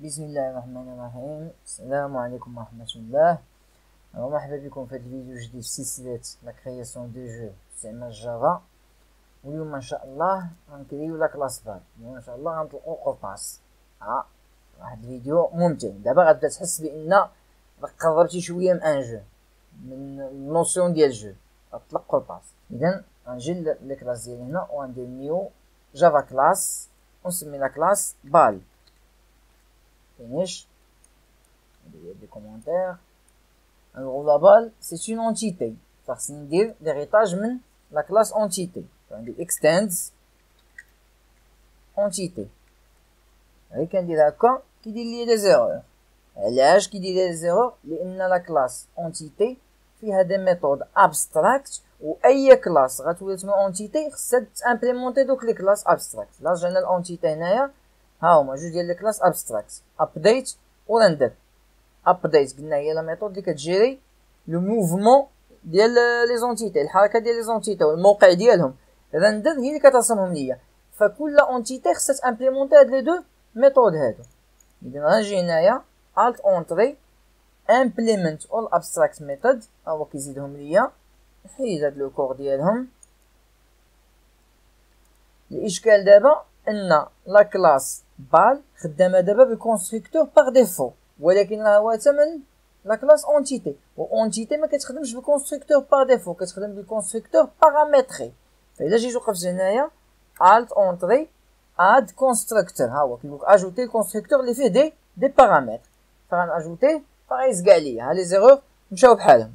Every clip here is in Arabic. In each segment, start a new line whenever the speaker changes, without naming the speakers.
بسم الله الرحمن الرحيم. السلام عليكم ورحمة الله. مرحبا بكم في هذا الفيديو الجديد في سلسلة لا كرياسيون دو جو باستعمال جافا. واليوم ان شاء الله غنكريو لا كلاس بال. اليوم ان شاء الله غنطلقو قرطاس. واحد الفيديو ممتع. دابا غتبدا تحس بان راك قربتي شويه من ان جو، من النوسيون ديال الجو. غتطلق قرطاس. اذا غنجي للكلاس ديالي هنا وغندير نيو جافا كلاس ونسمي لا كلاس بال. Finish. Des commentaires. Alors la balle, c'est une entité. C'est dire l'héritage de la classe entité. On dit extends entité. Avec un directeur qui dit des erreurs. L'âge qui dit des erreurs, la classe entité فيها des méthodes abstractes ou أي classe غتولي من entité خصها implémenter دوك les classes abstractes. Là جانا l'entité هنايا ها هما جوج ديال لي كلاس ابستراكت ابديت و رندر. ابديت قلنا هي لا ميثود اللي كتجيري لو موفمون ديال لي زونتيتي، الحركه ديال لي زونتيتي والموقع ديالهم. رندر هي اللي كترسمهم ليا. فكل اونتيتي خصها تامبليمونتي هاد لي دو ميثود هادو. اذا غنجي هنايا الت اونتري امبليمنت اول ابستراكت ميثود، هو كيزيدهم ليا. نحيد هاد لو كور ديالهم. الاشكال دابا ان لا كلاس بال خدامه دابا بالكونستركتور باغ ديفو، ولكن راه هو تمن لا كلاس اونتيتي، و اونتيتي ما كتخدمش بالكونستركتور باغ ديفو، كتخدم بالكونستركتور بارامتري. فاذا جيت وقفت هنايا الت اونتري اد كونستركتور، ها هو كيقولك اجوتي الكونستركتور اللي فيه دي بارامتر. فغناجوتي فغيزق عليا ها لي زيرور مشاو بحالهم.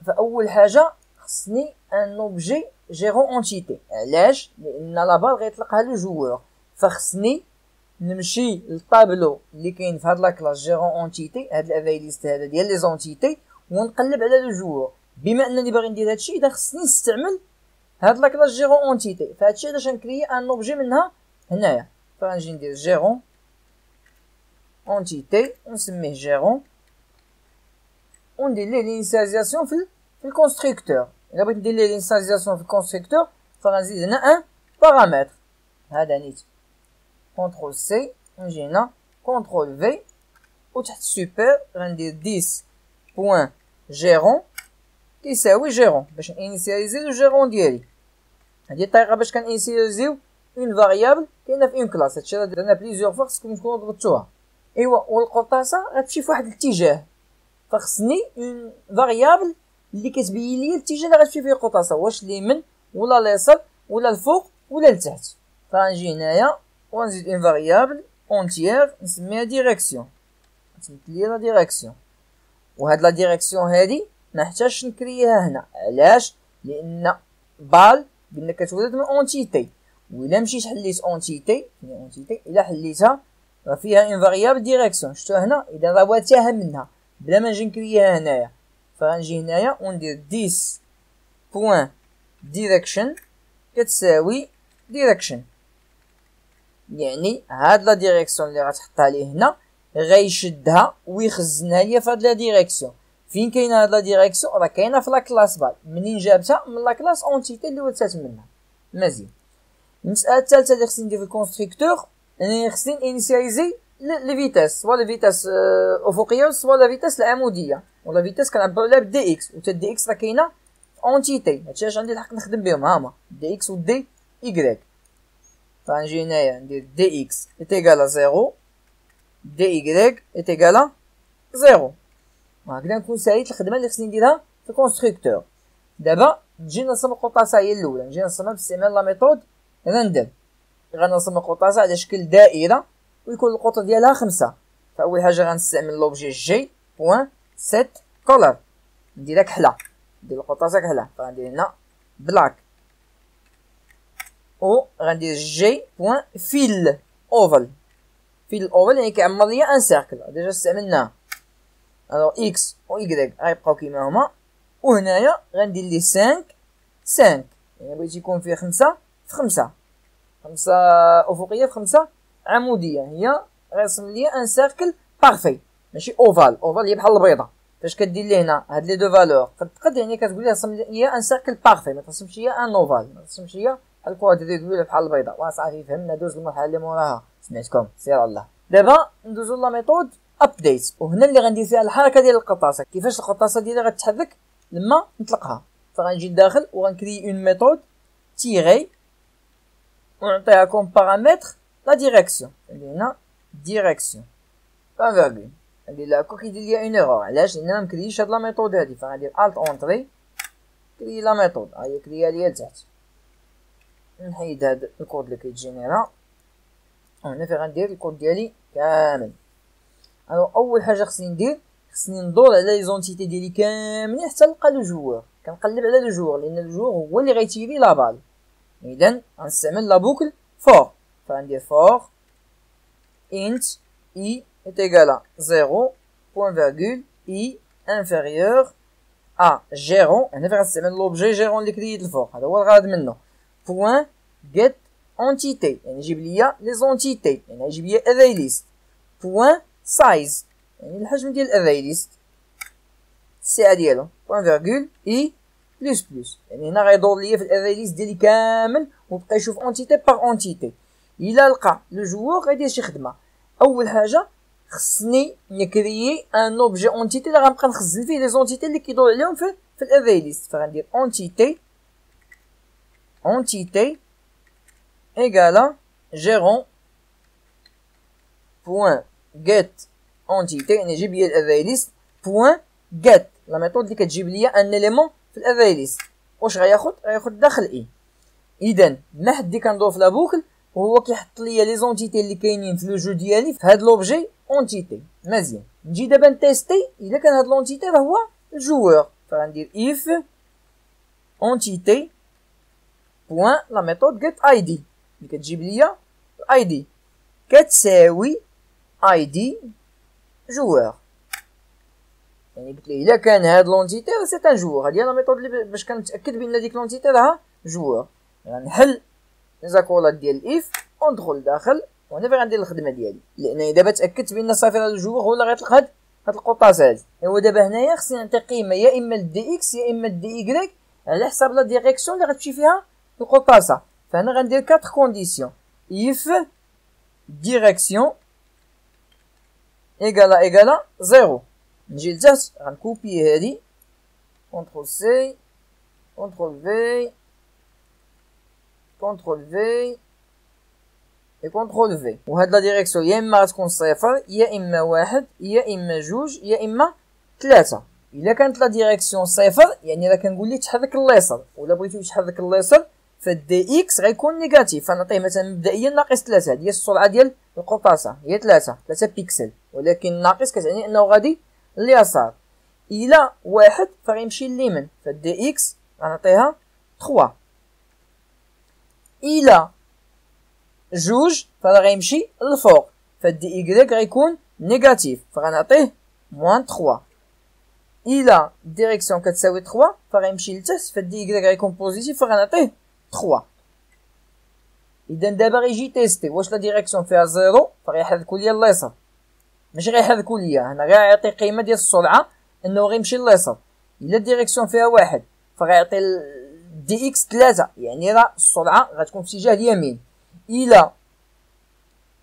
فاول حاجه خصني ان اوبجي جيرون اونتيتي. علاش؟ لان لا بال غيطلقها لو جوور. فخصني نمشي للطابلو اللي كاين في هاد لا كلاس جيرون اونتيتي، هاد الافاي ليست هذا ديال لي زونتيتي، ونقلب على لو جوور. بما انني باغي ندير هادشي اذا خصني نستعمل هاد لا كلاس جيرون اونتيتي. فهادشي علاش غنكري ان اوبجي منها هنايا. فغنجي ندير جيرون اونتيتي ونسميه جيرون، وندير ليه لينيسياليزاسيون في الكونستركتور. الا بغيت ندير ليه لينيسياليزاسيون في الكونستركتور فغنزيد هنا ان بارامتر. هذا نيت كونترول سي، نجي هنا كونترول في، وتحت سوبر غندير 10 بوين جيرون كيساوي جيرون باش نانيسياليزي لو جيرون ديالي. هادي الطريقه باش كنانيسياليزيو اون فاريابل كاينه في اون كلاس. هادشي راه درنا بليزيور فوا، خصكم تكونوا ضبطوها. ايوا والقرطاسه غتمشي في واحد الاتجاه، فخصني اون فاريابل اللي كتبين لي الاتجاه اللي غتمشي فيه القرطاسه، واش اليمين ولا اليسار ولا الفوق ولا لتحت. فغنجي هنايا ونزيد اون فاريابل اونتيير نسميها ديريكسيون، تمثل لي لا ديريكسيون. وهاد لا ديريكسيون هادي ما نحتاجش نكريها هنا. علاش؟ لان بال قلنا كتولد من اونتيتي، وإلا مشيت حليت اونتيتي الا حليتها راه فيها اون فاريابل ديريكسيون، شفتوها هنا. اذا راه واتاها منها بلا ما نجي نكريها هنايا. فغنجي هنايا وندير 10 بوين ديريكشن كتساوي ديريكشن، يعني هاد لا ديريكسيون اللي غتحطها ليه هنا غيشدها ويخزنها ليا في هاد لا ديريكسيون. فين كاينه هاد لا ديريكسيون؟ راه كاينه في لا كلاس بال. منين جابتها؟ من لا كلاس اونتيتي اللي ولات منها. مزيان. المساله الثالثه اللي خصني ندير في الكونستركتور، انني خصني انيسياليزي لي فيتاس، سوا لي فيتاس افقيه سوا لا فيتاس العموديه. ولا فيتاس كنعبروا عليها بالدي اكس، وتا دي اكس راه كاينه في اونتيتي. هادشي علاش عندي الحق نخدم بهم. هما دي اكس و دي ايكغيك. فغنجي هنايا ندير دي اكس ايتيغال زيرو، دي ايكغيك ايتيغال زيرو. وهكذا نكون ساليت الخدمه اللي خصني نديرها في الكونستركتور. دابا نجي نرسم القرطاسه هي الاولى. نجي نرسمها باستعمال لا ميثود رندر. غنرسم القرطاسه على شكل دائره ويكون القطر ديالها 5. فاول حاجه غنستعمل لوبجي جي بوين سيت كولر، نديرها كحله، ندير القرطاسه كحله. فغندير هنا بلاك، و غندير جي بوين فيل اوفل. فيل اوفل يعني كيعمر ليا ان سيركل، ديجا استعملناه. الوغ اكس و ايكغيك غيبقاو كيما هما، وهنايا غندير ليه 5 يعني بغيت يكون فيه 5 في 5 افقيه في 5 عموديه. هي غيرسم ليا ان سيركل بارفي، ماشي اوفال. اوفال هي بحال البيضه. فاش كدير ليه هنا هاد لي دو فالور قد يعني كتقول ليه رسم ليا ان سيركل بارفي، ما ترسمش ليا ان اوفال، ما ترسمش ليا بحال كوادريكول بحال البيضه. وصافي فهمنا. دوز المرحله اللي موراها. سمعتكم، سير الله. دابا ندوزو لا ميثود ابديت، وهنا اللي غندير فيها الحركه ديال القطاسه. كيفاش القطاسه ديالي غتحرك لما نطلقها؟ فغنجي داخل وغنكري اون ميثود تيغي ونعطيها كوم بارامتر لا ديريكسيون. ندير هنا ديريكسيون بان فيرغول، ندير لها هكا كيدير ليا اون ايرور. علاش؟ لان ما مكرييش هاد لا ميثود هادي. فغندير الت اونطري كري لا ميثود، ها هي كريها ليا لتحت. نحيد هاد الكود اللي كيتجينيرا، وهنا فين غندير الكود ديالي كامل. اول حاجه خصني ندير، خصني ندور على لي زونتيتي ديالي كاملين حتى نلقى لو جوور. كنقلب على لو جوور لان لو جوور هو اللي غيتيري لا بال. اذا غنستعمل لا بوكل فور. فغندير فور int i est égal à 0 point virgule i inférieur à gérant. هنا فين غنستعمل لوبجي جيرون اللي كريت الفور، هذا هو الغرض منه. point get entité يعني يجيب ليا لي زونتيتي، يعني يجيب ليا array list. point size يعني الحجم ديال array list، السعه ديالو. point virgule i بلس بلس يعني هنا غيدور ليا في الاري ليست ديالي كامل ويبقى يشوف اونتيتي باغ اونتيتي. الا لقى لو جوور غيدير شي خدمه. اول حاجه خصني نكريي ان اوبجي اونتيتي اللي غنبقى نخزن فيه لي زونتيتي اللي كيدور عليهم في الاري ليست. فغندير اونتيتي ايغالا جيرون بوين get entité يعني يجيب لي الاري ليست. بوين get لا ميثود اللي كتجيب لي ان اليمون في الاري ليست. واش غياخد داخل اي. اذا ما حدي كندور في لا بوكل وهو كيحط لي لي زونتيتي اللي كاينين في لو جو ديالي في هاد لوبجي اونتيتي. مزيان، نجي دابا نتيستي الا كان هاد لونتيتي راه هو الجوور. فغندير if entité بوين لا ميثود get id اللي كتجيب لي الاي دي كتساوي id جوور. يعني قلت ليه الا كان هاد لونتيتي راه سي ان جوور. هادي لا ميثود اللي باش كنتاكد بان ديك لونتيتي راها جوور. غنحل ليزاكولات ديال الاف وندخل داخل، وهنا فين غندير الخدمه ديالي لان دابا تاكدت بان صافي راه الجوور هو اللي غيطلق هاد القطاس هادي. ايوا دابا هنايا خصني نعطي قيمه يا اما لدي اكس يا اما لدي ايكغيك على حساب لا ديريكسيون اللي غتمشي فيها القطاسه. فهنا غندير 4 كونديسيون. if ديريكسيون ايغالا 0. نجي لتحت غنكوبي هادي كونترول سي كونترول في كونترول في اي كونترول في، وهاد لا ديريكسيون يا اما غتكون صفر يا اما واحد يا اما جوج يا اما 3. الا كانت لا ديريكسيون صفر يعني راه كنقول ليه تحرك اليسار، ولا بغيتو يتحرك اليسار فالدي اكس غيكون نيجاتيف. فنعطيه مثلا مبدئيا ناقص 3. هادي هي السرعه ديال القطاسه، هي 3 بيكسل، ولكن ناقص كتعني انه غادي اليسار. الى واحد فغيمشي لليمين، فالدي اكس غنعطيها 3. الى جوج فراه غيمشي للفوق، فالدي ايكغيك غيكون نيجاتيف فغنعطيه موان 3. الى ديريكسيون كتساوي 3 فغيمشي لتحت، فالدي ايكغيك غيكون بوزيتيف فغنعطيه 3. اذا دابا غيجي تيستي واش لا ديريكسيون فيها 0 فغيحركو ليا اليسار، ماشي غيحركو ليا هنا، غيعطي قيمه ديال السرعه انه غيمشي لليسار. الا الديريكسيون فيها 1 فغيعطي دي اكس 3 يعني راه السرعه غتكون في اتجاه اليمين. الى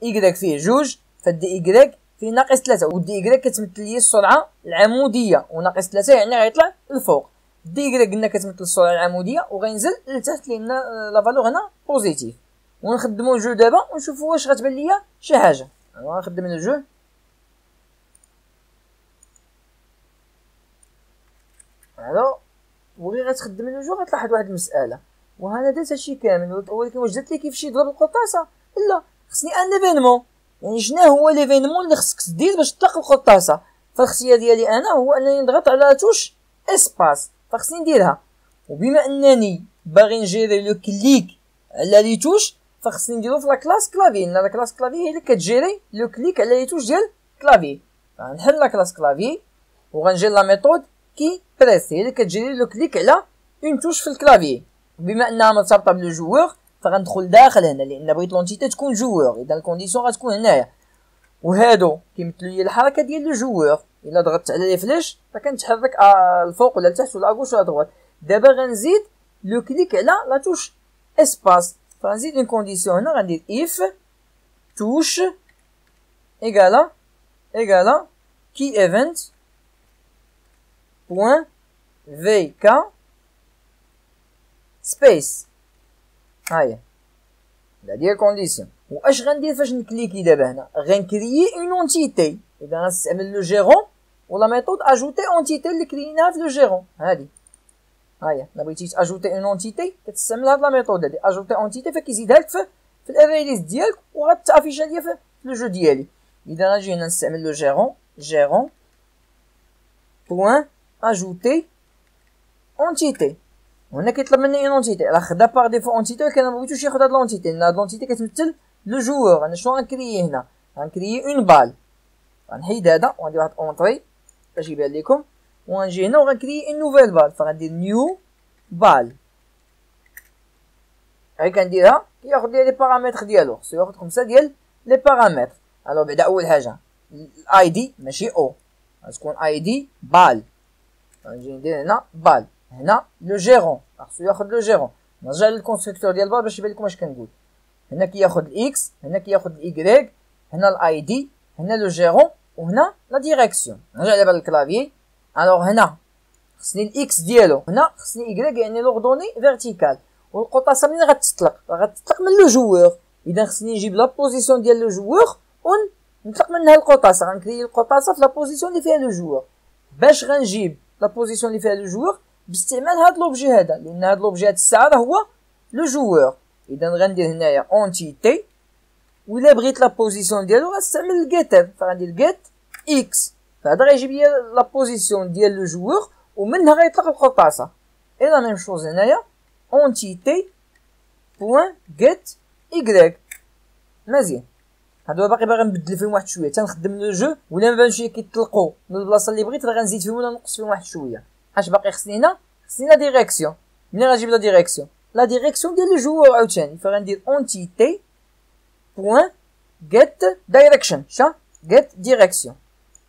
ايكغيك فيه جوج فالدي ايكغيك فيه ناقص 3، والدي ايكغيك كتمثل لي السرعه العموديه، وناقص 3 يعني غيطلع للفوق. دي ايكغيك قلنا كتمثل السرعه العموديه وغينزل لتحت لان لا فالور هنا بوزيتيف. ونخدمو الجو دابا ونشوفو واش غتبان ليا شي حاجه. غنخدم الجو الو، وغير غتخدم الجو غتلاحظ واحد المساله، وهنا درت هادشي كامل ولكن واش درت لي كيفاش يضرب القطاسه؟ لا، خصني ان ايفينمون. يعني شنو هو ليفينمون اللي خصك دير باش تطلق القطاسه؟ فالاختيار ديالي انا هو انني نضغط على توش اسباس، فخصني نديرها. وبما انني باغي نجيري لو كليك على لي توش فخصني نديرو في لا كلاس كلافي، لان لا كلاس كلافي هي اللي كتجيري لو كليك على لي توش ديال كلافي. غنحل لا كلاس كلافي وغنجي لا ميثود كي بريس هي اللي كتجيري لو كليك على اون توش في الكلافي. بما انها مرتبطه بلو جوور فغندخل داخل هنا لان بغيت لونتيتي تكون جوور، اذا الكونديسيون غتكون هنايا. وهادو كيمثلوا لي الحركه ديال لو جوور. الا ضغطت على لي فلاش فكنتحرك الفوق ولا لتحت ولا غوش ولا دروات. دابا غنزيد لو كليك على لا توش اسباس، فغنزيد اون كونديسيون هنا غندير اف توش إيجالا كي إيفنت بوان VK سبيس. هاهي هادي هي الكونديسيون. واش غندير فاش نكليكي دابا هنا؟ غنكريي اون اونتيتي. اذا غنستعمل لو جيرون ولا ميثود اجوتي اونتيتي اللي كريناها في لو جيرون. هادي هاهي الا بغيتي تاجوتي اون اونتيتي كتستعمل هاد لا ميثود هادي اجوتي اونتيتي، فكيزيدها لك في الاري ليست ديالك وغتافيشا ليا في لو جو ديالي. اذا غنجي هنا نستعمل لو جيرون بوان اجوتي اونتيتي. وهنا كيطلب مني اون اونتيتي، راه خدا باغ ديفو اونتيتي ولكن انا مبغيتوش ياخد هاد لونتيتي لان هاد لونتيتي كتمثل لو جوور. انا شنو غنكريي هنا؟ غنكريي اون بال. غنحيد هذا وغندير واحد اونطري باش يبان لكم، وغنجي هنا وغنكريي اون نوفيل بال، فغندير نيو بال. هاي كنديرها كياخد لي بارامتر ديالو، خصو ياخد 5 ديال لي بارامتر. الو بعدا اول حاجه الاي دي ماشي او، غتكون اي دي بال. غنجي ندير هنا بال، هنا لو جيرون خصو ياخد لو جيرون. نرجع للكونستركتور ديال بال باش يبان لكم اش كنقول. هنا كياخد الاكس، هنا كياخد الايكغيك، هنا الاي دي، هنا لو جيرون، وهنا لا ديريكسيون. نرجع دابا للكلافيي. الوغ هنا خصني الاكس ديالو، هنا خصني ايكغيك يعني لوردوني فيرتيكال، والقطاسه منين غتطلق؟ غتطلق من لو جوور. اذا خصني نجيب لا بوزيسيون ديال لو جوور ونطلق منها القطاسه. غنكري القطاسه في لا بوزيسيون اللي فيها لو جوور. باش غنجيب لا بوزيسيون اللي فيها لو جوور باستعمال هاد لوبجي هذا، لان هاد لوبجي هاد الساعه راه هو لو جوور. اذا غندير هنايا اونتيتي، ولا بغيت لا بوزيسيون ديالو غنستعمل الجيتر، فغندير جيت اكس، فهذا غيجيب لي لا بوزيسيون ديال لو جوور ومنها غيطلق القطاسه. اي لا ميم شوز هنايا اونتيتي بوان جيت ايكغيك. مزيان. هادو باقي نبدل فيهم واحد شويه تنخدم لو جو، ولا ما بانش كيطلقوا من البلاصه اللي بغيت راه غنزيد فيهم ولا نقص فيهم واحد شويه. اش باقي خصني هنا؟ خصني لا ديريكسيون. منين غنجيب لا ديريكسيون؟ لا ديريكسيون ديال لو جوور عاوتاني، فغندير اونتيتي بوان جيت دايركشن. شا جيت ديريكسيون،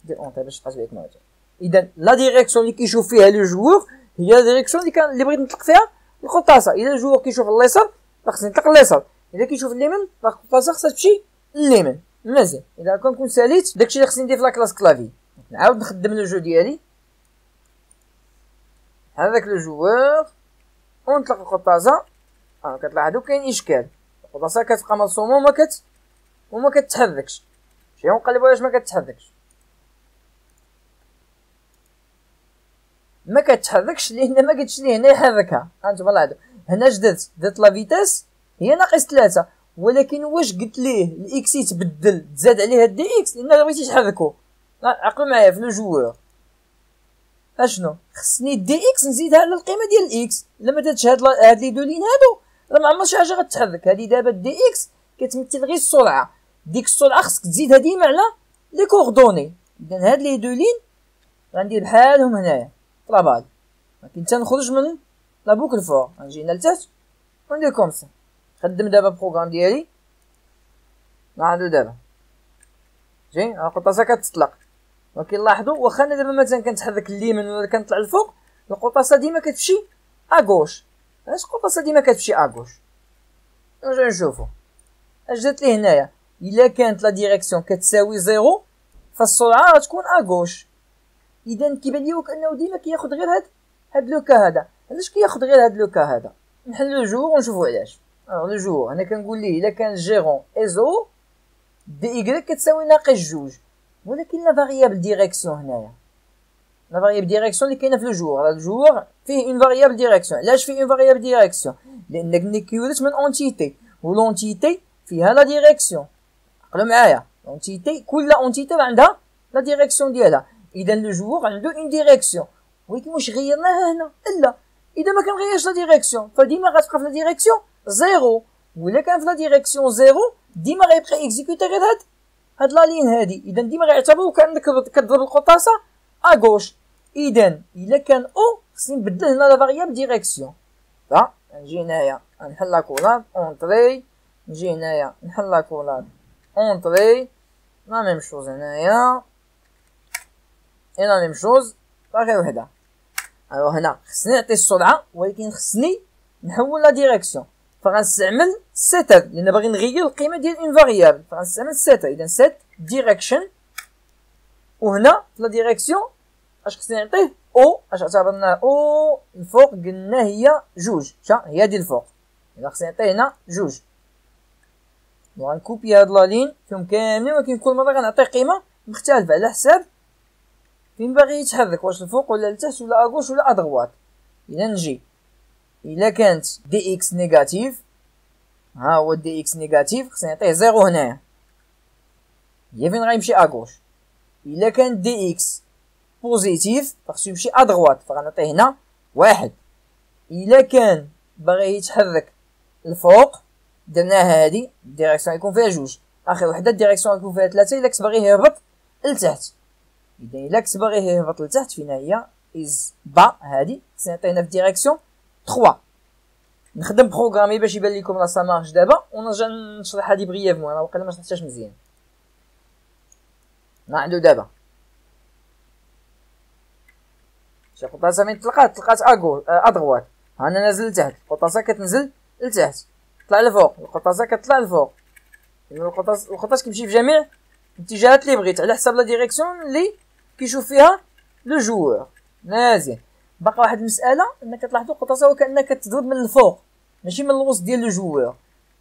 دير اونتر باش تبقى بيك معايا. اذا لا ديريكسيون اللي كيشوف فيها لو جوور هي لا ديريكسيون اللي بغيت نطلق فيها القطاسه. اذا الجوور كيشوف اليسار خصني نطلق اليسار، اذا كيشوف اليمين القطاسه خصها تمشي لليمين. مزيان. اذا كنكون ساليت داكشي اللي خصني ندير في لاكلاس كلافي. نعاود نخدم لو جو ديالي هذاك لو جوور ونطلق القطاسه. كتلاحظوا كاين اشكال، القطاسه كتبقى مرسومه وما كتحركش. شي نقلبوا علاش ما كتحركش. ما كتحركش لان ما قلتش ليه هنا يحركها. هانتوما لاحظوا هنا درت لا فيتاس هي ناقص 3، ولكن واش قلت ليه الاكس يتبدل تزاد عليه الدي اكس لان بغيتي تحركو. عقلوا معايا في لو جوور اشنو خصني الدي اكس نزيدها على القيمه ديال الاكس. الا ما درتش هاد لي دو لين هادو راه ما عمر شي حاجه غتحرك. هادي دابا الدي اكس كتمثل غير السرعه، ديك السرعه خصك تزيدها ديما على لي كوردوني. اذا هاد لي دو لين غندير بحالهم هنايا طرابال، ولكن تنخرج من لا بوكل فور. غنجي هنا لتحت وندير كومسا. خدم دابا البروغرام ديالي. لاحظوا دابا جي القطاسه كتطلق، ولكن لاحظوا واخا انا دابا مثلا كنتحرك اليمين ولا كنطلع الفوق القطاسه ديما كتمشي اغوش. علاش القطاسه ديما كتمشي اغوش؟ نرجعو نشوفو اش درت ليه هنايا. الا كانت لا ديريكسيون كتساوي 0 فالسرعه غتكون اغوش. اذا كيبان لي وكانه ديما كياخد غير هاد لوكا هذا. علاش كياخد غير هاد لوكا هذا؟ نحلو الجو ونشوفو علاش. لو جو انا كنقول ليه الا كان جيرون ازو دي ايكغيك كتساوي ناقص 2، ولكن لا فاريابل ديريكسيون هنايا، لا فاريابل ديريكسيون اللي كاينه في الجوور. الجوور فيه اون فاريابل ديريكسيون. علاش فيه اون فاريابل ديريكسيون؟ لانك نيكيوريت من اونتيتي، ولونتيتي فيها لا ديريكسيون. عقلوا معايا اونتيتي كل اونتيتي عندها لا ديريكسيون ديالها. اذا لو جوور عنده اون ديريكسيون، ولكن واش غيرناها هنا؟ لا، اذا ما كنغيرش لا ديريكسيون فديما غتبقى في لا ديريكسيون 0. ولا كان في لا ديريكسيون 0 ديما غيبقى اكزيكوتي غير هاد لا لين هادي. اذا ديما غيعتبروا كانك كتضرب القطاسه اغوش. اذا الا كان او خصني نبدل هنا لا فاريابل ديريكسيون. نجي هنايا نحل لا كولاد اونطري، نجي هنايا نحل لا كولاد اونطري، لا ميم شوز هنايا اي لا ميم شوز باغي وحده. هنا خصني نعطي السرعه ولكن خصني نحول لا ديريكسيون، فغنستعمل سيتر لان باغي نغير القيمه ديال اون فاريابل، فغنستعمل سيتر. اذا سيت ديريكشن، وهنا في لا ديريكسيون اش خصني نعطيه او، اش اعتبرناه او الفوق قلنا هي جوج، هي ديال الفوق، الا خصني نعطيه هنا جوج. وغنكوبي هاد لا لين فيهم كاملين، ولكن كل مره غنعطيه قيمه مختلفه على حساب فين باغي يتحرك، واش الفوق ولا لتحت ولا اغوش ولا ادغوات. الا نجي الا كانت دي اكس نيجاتيف، ها هو دي اكس نيجاتيف خصني نعطيه زيرو هنايا، هي فين غيمشي اغوش. الا كانت دي اكس بوزيتيف فخصو يمشي ادغوات، فغنعطيه هنا واحد. الا كان باغي يتحرك الفوق درناها هادي الديريكسيون يكون فيها جوج، اخر وحده الديريكسيون يكون فيها ثلاثه. الا كنت باغي يهبط لتحت، اذا الا كنت باغي يهبط لتحت فين هي از با، هادي خصني نعطيه هنا في ديريكسيون 3. نخدم بروغرامي باش يبان لكم راه سا مارش دابا، ونرجع نشرح هادي بريفمون، انا واقيلا ما شرحتهاش مزيان. نعدو دابا شي قطاسه فين تلقات ادغوات، ها انا نازل لتحت، القطاسه كتنزل لتحت، طلع لفوق، القطاسه كتطلع لفوق. القطاس كيمشي في جميع الاتجاهات اللي بغيت على حساب لا ديريكسيون اللي كيشوف فيها لو جوور. مزيان. باقا واحد المساله انك كتلاحظوا القطاسه وكانها كتضرب من الفوق ماشي من الوسط ديال لو جوور.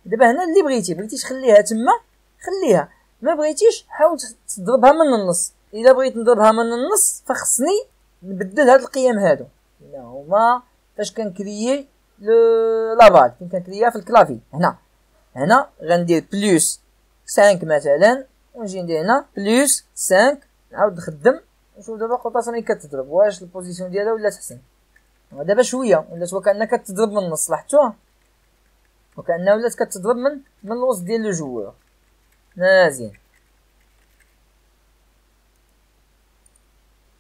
دابا هنا اللي بغيتي تخليها تما خليها، ما بغيتيش حاول تضربها من النص. الا بغيت نضربها من النص فخصني نبدل هاد القيم هادو اللي هما فاش كنكريي لا بال، فين كنكرييها في الكلافي. هنا غندير بلس 5 مثلا، ونجي ندير هنا بلس 5، نعاود نخدم نشوف دابا القطاسه ملي كتضرب واش البوزيسيون ديالها ولات احسن. دابا شويه ولات وكانها كتضرب من النص، لاحظتوها وكانها ولات كتضرب من الوسط ديال لو جوور. مزيان.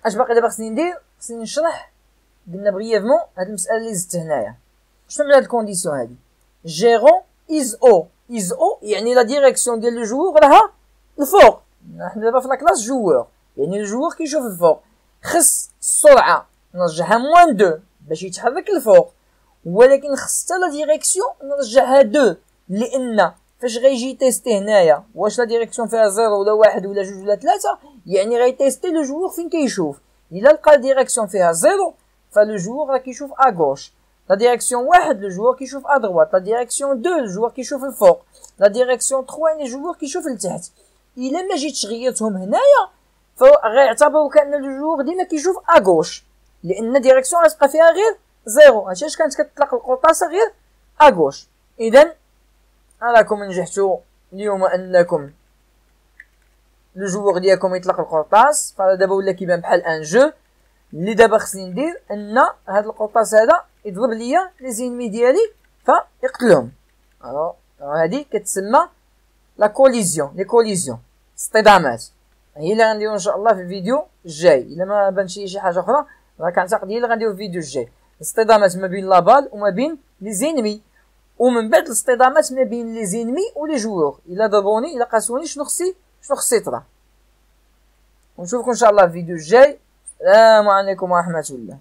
اش باقي دابا خصني ندير؟ خصني نشرح قلنا بريفمون هاد المساله اللي زدت هنايا. شنو من هاد الكونديسيون هادي؟ جيرون از او يعني لا ديريكسيون ديال لو جوور راها الفوق. حنا دابا في لاكلاس جوور، يعني الجوور كيشوف الفوق، خص السرعه نرجعها موان 2 باش يتحرك الفوق، ولكن خص حتى لا ديريكسيون نرجعها 2، لان فاش غيجي تيستي هنايا واش لا ديريكسيون فيها 0 ولا 1 ولا 2 ولا 3، يعني غيتيستي لو جوور فين كيشوف. الا لقى الديريكسيون فيها 0 فلو جوور راه كيشوف اغوش، لا ديريكسيون 1 لو جوور كيشوف ادروات، لا ديريكسيون 2 لو جوور كيشوف الفوق، لا ديريكسيون 3 يعني الجوور كيشوف لتحت. الا ما جيتش غيرتهم هنايا فغيعتبروا كان لو جوور ديما كيشوف اغوش، لان ديريكسيون غتبقى فيها غير 0، هادشي كانت كتطلق القرطاسه غير اغوش. اذا راكم نجحتوا اليوم انكم لو جوور ديالكم يطلق القرطاس، فدابا ولا كيبان بحال ان جو. اللي دابا خصني ندير ان هاد القرطاس هذا يضرب ليا لي زينمي ديالي فيقتلهم. هادي كتسمى لا كوليزيون، لي كوليزيون اصطدامات، هي اللي غنديرو ان شاء الله في الفيديو الجاي. الا ما بانش شي حاجه اخرى راه كنعتقد هي اللي غنديرو في الفيديو الجاي، الاصطدامات ما بين لابال وما بين لي زينمي، ومن بعد الاصطدامات ما بين لي زينمي ولي جوور. الا ضربوني الا قاسوني شنو خصي طرا. ونشوفكم ان شاء الله في الفيديو الجاي. السلام عليكم ورحمه الله.